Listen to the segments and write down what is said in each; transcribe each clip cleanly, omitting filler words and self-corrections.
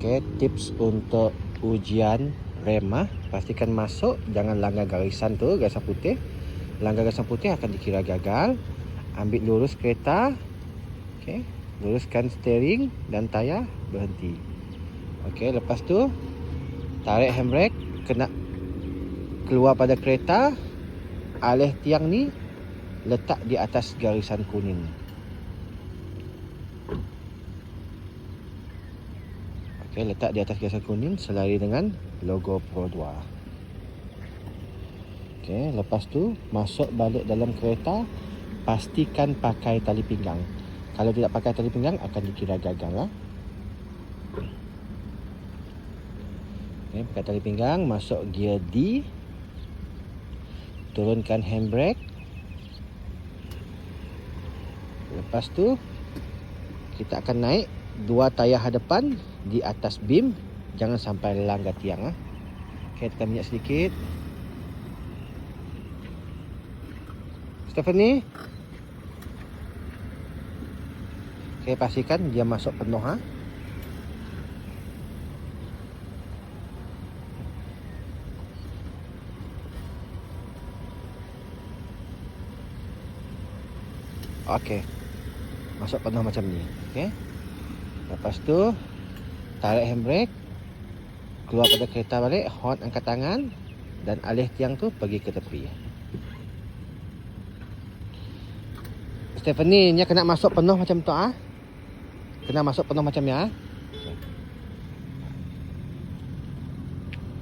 Oke, tips untuk ujian rema, pastikan masuk, jangan langgar garisan tu, garisan putih. Langgar garisan putih akan dikira gagal. Ambil lurus kereta. Okey, luruskan steering dan tayar, berhenti. Okey, lepas tu tarik handbrake, kena keluar pada kereta. Alih tiang ni letak di atas garisan kuning. Okey, letak di atas garisan kuning selari dengan logo Pro 2. Okey, lepas tu masuk balik dalam kereta, pastikan pakai tali pinggang. Kalau tidak pakai tali pinggang akan dikira gagal. Okey, pakai tali pinggang, masuk gear D. Turunkan handbrake. Lepas tu kita akan naik dua tayar hadapan di atas beam, jangan sampai langgar tiang. Okey, tekan minyak sedikit. Stephanie. Okey, pastikan dia masuk penuh. Okey, masuk penuh macam ni. Okey, lepas tu tarik handbrake, keluar pada kereta balik, horn angkat tangan dan alih tiang tu pergi ke tepi. Stephanie, ni kena masuk penuh macam tu Kena masuk penuh macam ni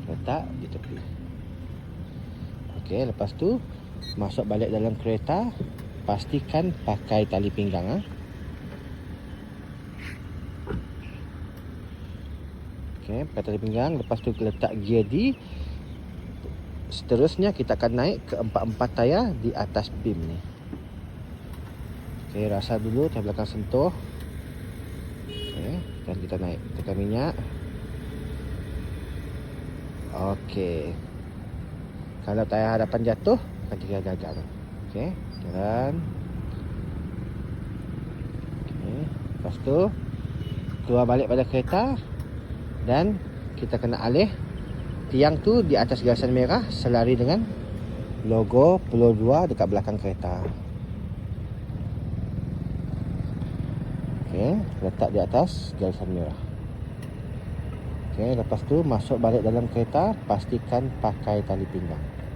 Letak di tepi. Okey, lepas tu masuk balik dalam kereta, pastikan pakai tali pinggang. Okey, pakai tali pinggang, lepas tu letak gear D. Seterusnya kita akan naik ke empat-empat tayar di atas beam ni. Okey, rasa dulu tayar belakang sentuh. Okey, dan kita naik, tekan minyak. Okey, kalau tayar hadapan jatuh akan dikira gagal. Okey, jalan. Okey, lepas tu keluar balik pada kereta dan kita kena alih tiang tu di atas garisan merah selari dengan logo Pro 2 dekat belakang kereta. Okey, letak di atas garisan merah. Okey, lepas tu masuk balik dalam kereta, pastikan pakai tali pinggang.